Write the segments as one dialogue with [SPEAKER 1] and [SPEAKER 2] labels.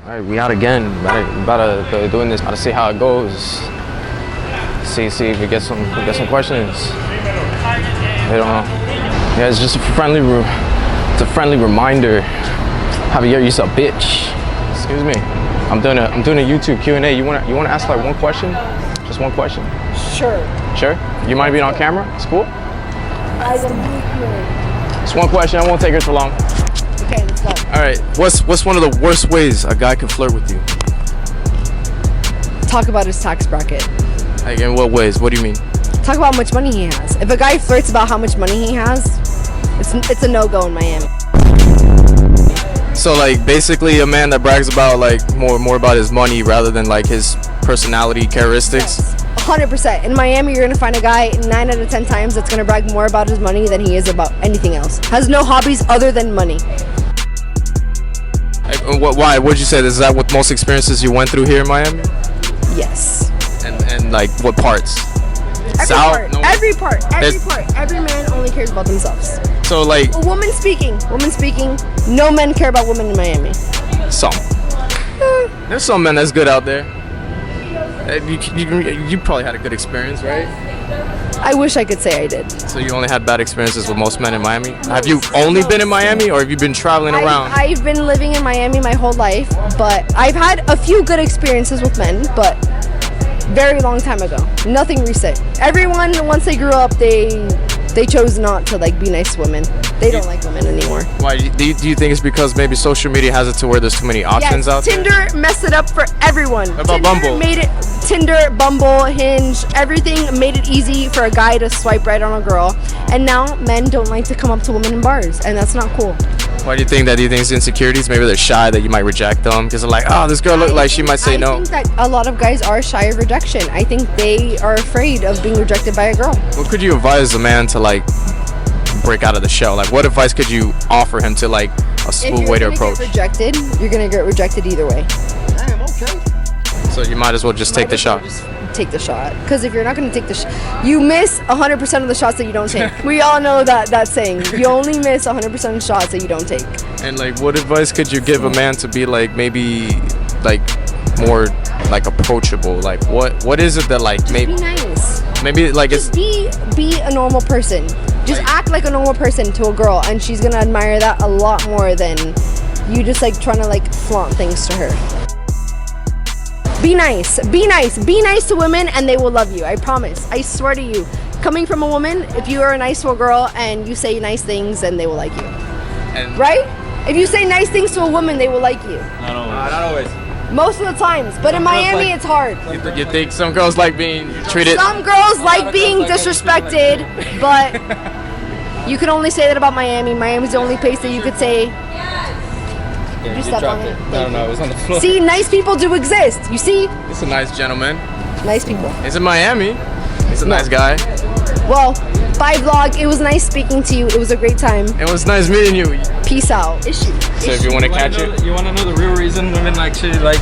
[SPEAKER 1] All right, we out again. About to doing this. About to see how it goes. See if we get some questions. You know, yeah, it's just a friendly reminder. Javier, you're a bitch. Excuse me. I'm doing a YouTube Q&A. You wanna ask like one question? Just one question.
[SPEAKER 2] Sure.
[SPEAKER 1] Sure. You mind being on camera? It's cool.
[SPEAKER 2] I don't know.
[SPEAKER 1] It's one question. I won't take her too long.
[SPEAKER 2] Okay, let's go.
[SPEAKER 1] All right. What's one of the worst ways a guy can flirt with you?
[SPEAKER 2] Talk about his tax bracket.
[SPEAKER 1] Like in what ways? What do you mean?
[SPEAKER 2] Talk about how much money he has. If a guy flirts about how much money he has, it's a no-go in Miami.
[SPEAKER 1] So like basically a man that brags about like more about his money rather than like his personality characteristics.
[SPEAKER 2] Yes, 100%. In Miami, you're gonna find a guy 9 out of 10 times that's gonna brag more about his money than he is about anything else. Has no hobbies other than money.
[SPEAKER 1] Why? What'd you say? Is that what most experiences you went through here in Miami?
[SPEAKER 2] Yes.
[SPEAKER 1] And like what parts?
[SPEAKER 2] Every part. Every man only cares about themselves.
[SPEAKER 1] So like.
[SPEAKER 2] Woman speaking. No men care about women in Miami.
[SPEAKER 1] Some. There's some men that's good out there. You probably had a good experience, right?
[SPEAKER 2] I wish I could say I did.
[SPEAKER 1] So you only had bad experiences with most men in Miami? Have you only been in Miami, or have you been traveling around?
[SPEAKER 2] I've been living in Miami my whole life, but I've had a few good experiences with men, but very long time ago. Nothing recent. Everyone, once they grew up, they chose not to like be nice to women. They don't like women anymore.
[SPEAKER 1] Why? Do you think it's because maybe social media has it to where there's too many options out there?
[SPEAKER 2] Tinder messed it up for everyone.
[SPEAKER 1] What about Bumble?
[SPEAKER 2] Tinder, Bumble, Hinge, everything made it easy for a guy to swipe right on a girl. And now men don't like to come up to women in bars, and that's not cool.
[SPEAKER 1] Why do you think that? Do you think it's insecurities? Maybe they're shy that you might reject them because they're like, oh, this girl look like she might say no.
[SPEAKER 2] I think that a lot of guys are shy of rejection. I think they are afraid of being rejected by a girl.
[SPEAKER 1] What could you advise a man to like break out of the shell? Like, what advice could you offer him to like a smooth way to approach?
[SPEAKER 2] If you're gonna get rejected, you're gonna get rejected either way.
[SPEAKER 3] Damn, okay.
[SPEAKER 1] So you might as well just take the shot.
[SPEAKER 2] Take the shot, because if you're not going to take the shot, you miss 100% of the shots that you don't take. We all know that saying. You only miss 100% of shots that you don't take.
[SPEAKER 1] And like, what advice could you give a man to be like maybe like more like approachable? Like what is it that like maybe
[SPEAKER 2] be nice.
[SPEAKER 1] Maybe like
[SPEAKER 2] just be a normal person. Just act like a normal person to a girl, and she's gonna admire that a lot more than you just like trying to like flaunt things to her. Be nice to women, and they will love you. I promise. I swear to you. Coming from a woman, if you are nice to a girl and you say nice things, then they will like you. And right? If you say nice things to a woman, they will like you.
[SPEAKER 1] Not always.
[SPEAKER 2] Most of the times, but in Miami, it's hard.
[SPEAKER 1] You think some girls like being treated?
[SPEAKER 2] Some girls like being disrespected, but you can only say that about Miami. Miami's the only place that you could say.
[SPEAKER 3] Yeah, you dropped it. No, it was on the floor.
[SPEAKER 2] See, nice people do exist. You see?
[SPEAKER 1] He's a nice gentleman.
[SPEAKER 2] Nice people.
[SPEAKER 1] He's in Miami. He's a nice guy.
[SPEAKER 2] Well, bye vlog. It was nice speaking to you. It was a great time.
[SPEAKER 1] It was nice meeting you.
[SPEAKER 2] Peace out.
[SPEAKER 1] So if you want to catch it,
[SPEAKER 3] you want to know the real reason women actually like?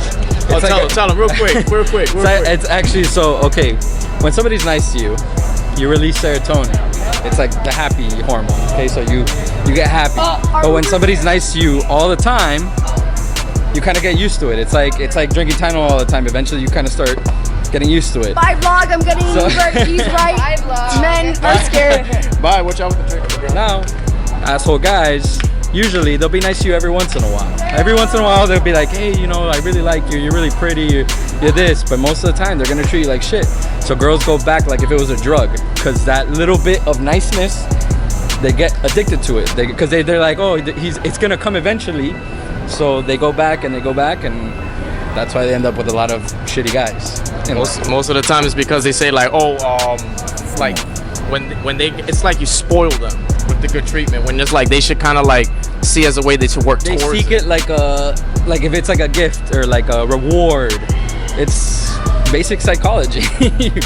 [SPEAKER 1] Tell them real quick.
[SPEAKER 3] It's actually so okay. When somebody's nice to you, you release serotonin. It's like the happy hormone. Okay, so you get happy. But when somebody's nice to you all the time, you kind of get used to it. It's like drinking Tylenol all the time. Eventually, you kind of start getting used to it.
[SPEAKER 2] Bye vlog. I'm getting He's right. Bye vlog. Men are scared.
[SPEAKER 1] Bye. Watch out with the drink.
[SPEAKER 3] Now, asshole guys, usually they'll be nice to you every once in a while. Every once in a while, they'll be like, hey, you know, I really like you. You're really pretty. You're this. But most of the time, they're gonna treat you like shit. So girls go back like if it was a drug, because that little bit of niceness, they get addicted to it. Because they're like, oh, it's gonna come eventually. So they go back, and that's why they end up with a lot of shitty guys.
[SPEAKER 1] Most of the time it's because they say like, oh, like when they, it's like you spoil them with the good treatment. When it's like they should kind of like see as a way they should work towards.
[SPEAKER 3] They seek it like if it's like a gift or like a reward. It's basic psychology.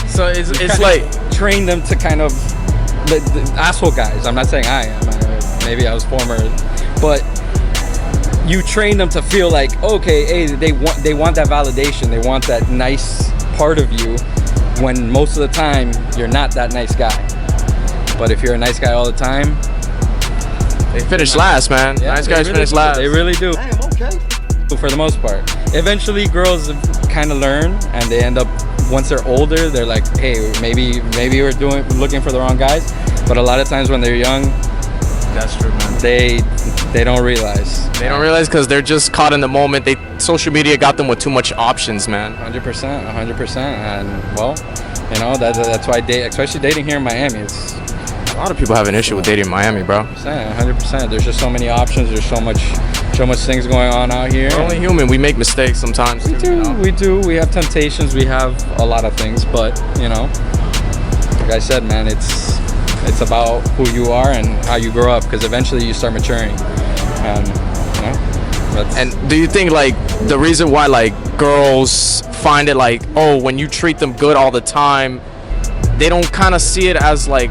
[SPEAKER 1] So it's like
[SPEAKER 3] train them to kind of the asshole guys. I'm not saying I am. Maybe I was former, but you train them to feel like, okay, hey, they want that validation. They want that nice part of you, when most of the time you're not that nice guy. But if you're a nice guy all the time,
[SPEAKER 1] they finish last, man.
[SPEAKER 3] Yeah,
[SPEAKER 1] nice guys finish last.
[SPEAKER 3] They really do.
[SPEAKER 4] Damn, okay.
[SPEAKER 3] for the most part. Eventually, girls kind of learn, and they end up, once they're older, they're like, hey, maybe we're looking for the wrong guys. But a lot of times when they're young,
[SPEAKER 1] That's true, man.
[SPEAKER 3] they don't realize.
[SPEAKER 1] They don't realize because they're just caught in the moment. Social media got them with too much options, man.
[SPEAKER 3] 100%, and well, you know, that's why especially dating here in Miami, it's
[SPEAKER 1] A lot of people have an issue with dating in Miami, bro.
[SPEAKER 3] 100%. There's just so many options. There's so much things going on out here.
[SPEAKER 1] We're only human. We make mistakes sometimes.
[SPEAKER 3] We do. We have temptations. We have a lot of things, but you know, like I said, man, it's about who you are and how you grow up. Because eventually you start maturing, and you know.
[SPEAKER 1] And do you think like the reason why like girls find it like, oh, when you treat them good all the time, they don't kind of see it as like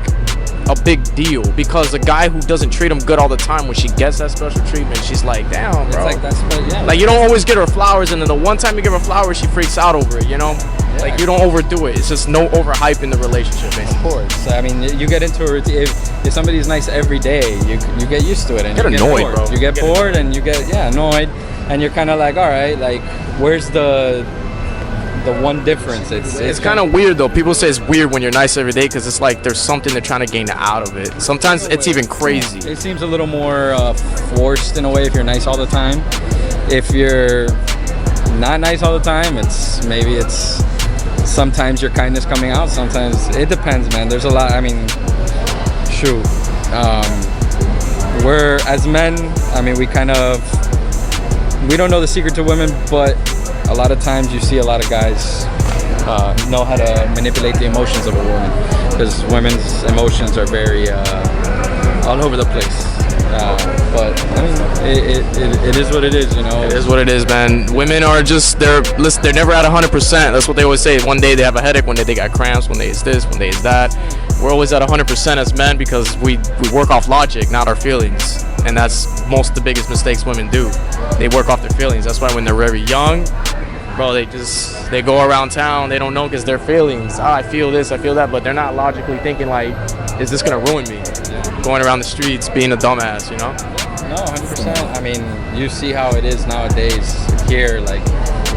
[SPEAKER 1] a big deal? Because a guy who doesn't treat them good all the time, when she gets that special treatment, she's like, damn, bro.
[SPEAKER 3] It's like that's what, yeah.
[SPEAKER 1] Like you don't always get her flowers, and then the one time you give her flowers, she freaks out over it, you know?
[SPEAKER 3] Yeah.
[SPEAKER 1] Like you don't overdo it. It's just no overhype in the relationship, basically.
[SPEAKER 3] Of course. I mean, you get into a routine. If somebody's nice every day, you get used to it, and
[SPEAKER 1] Get
[SPEAKER 3] you
[SPEAKER 1] annoyed,
[SPEAKER 3] bored.
[SPEAKER 1] bro.
[SPEAKER 3] You get bored, and you get annoyed, and you're kind of like, all right, like where's the one difference?
[SPEAKER 1] It's kind of weird though. People say it's weird when you're nice every day because it's like there's something they're trying to gain out of it. Sometimes it's even crazy.
[SPEAKER 3] It seems a little more forced in a way if you're nice all the time. If you're not nice all the time, it's sometimes your kindness coming out. Sometimes it depends, man. There's a lot. I mean, shoot. We're as men. I mean, we don't know the secret to women, but a lot of times you see a lot of guys know how to manipulate the emotions of a woman, because women's emotions are very all over the place. But I mean, it is what it is, you know.
[SPEAKER 1] It is what it is, man. Women are just they're never at 100%. That's what they always say. One day they have a headache, one day they got cramps, one day it's this, one day it's that. We're always at 100% as men because we work off logic, not our feelings. And that's most of the biggest mistakes women do. They work off their feelings. That's why when they're very young, bro, they go around town, they don't know because their feelings. I feel this, I feel that, but they're not logically thinking like, is this gonna ruin me? Going around the streets being a dumbass, you know?
[SPEAKER 3] No, 100%. I mean, you see how it is nowadays here. Like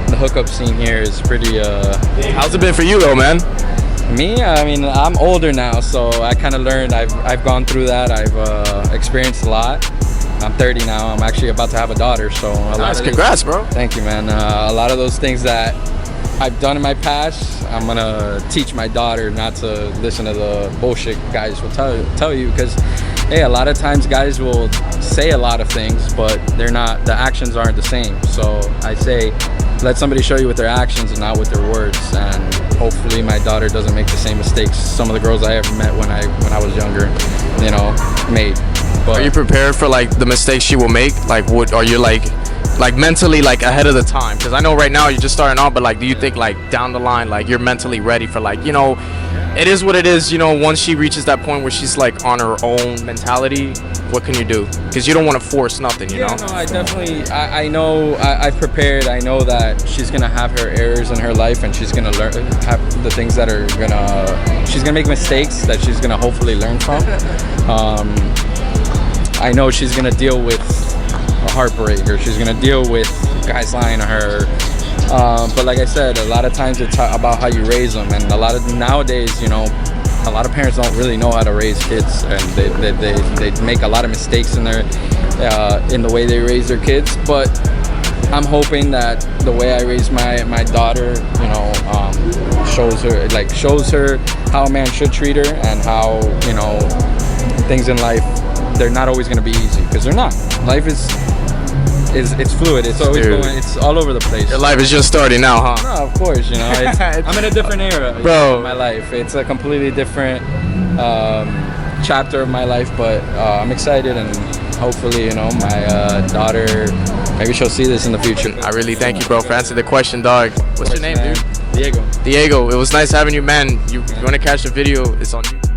[SPEAKER 3] the hookup scene here is pretty.
[SPEAKER 1] How's it been for you though, man?
[SPEAKER 3] Me, I mean, I'm older now, so I kind of learned. I've gone through that. I've experienced a lot. I'm 30 now. I'm actually about to have a daughter, so
[SPEAKER 1] Nice, congrats, bro.
[SPEAKER 3] Thank you, man. A lot of those things that I've done in my past, I'm gonna teach my daughter not to listen to the bullshit guys will tell you, because hey, a lot of times guys will say a lot of things, but the actions aren't the same. So I say, let somebody show you with their actions and not with their words, and hopefully my daughter doesn't make the same mistakes some of the girls I ever met when I was younger, you know, made. But
[SPEAKER 1] are you prepared for like the mistakes she will make? Like, are you like mentally like ahead of the time? Because I know right now you're just starting off, but like, do you think like down the line, like you're mentally ready for like, you know, it is what it is, you know, once she reaches that point where she's like on her own mentality, what can you do? Because you don't want to force nothing, you know?
[SPEAKER 3] No, I definitely, I know, I've prepared. I know that she's going to have her errors in her life, and she's going to have the things that are she's going to make mistakes that she's going to hopefully learn from. I know she's going to deal with a heartbreak, or she's going to deal with guys lying to her. But like I said, a lot of times it's about how you raise them, and nowadays, you know, a lot of parents don't really know how to raise kids, and they make a lot of mistakes in the way they raise their kids. But I'm hoping that the way I raise my daughter, you know, shows her how a man should treat her, and how, you know, things in life, they're not always going to be easy, because they're not. Life is it's fluid. It's always going. It's all over the place.
[SPEAKER 1] Your life is just starting now, huh?
[SPEAKER 3] No, of course. You know, I'm in a different era,
[SPEAKER 1] bro.
[SPEAKER 3] In my life. It's a completely different chapter of my life, but I'm excited, and hopefully, you know, my daughter, maybe she'll see this in the future.
[SPEAKER 1] I really thank you, bro, for answering the question, dog. What's your name,
[SPEAKER 3] man.
[SPEAKER 1] dude?
[SPEAKER 3] Diego.
[SPEAKER 1] Diego. It was nice having you, man. You want to catch the video? It's on YouTube.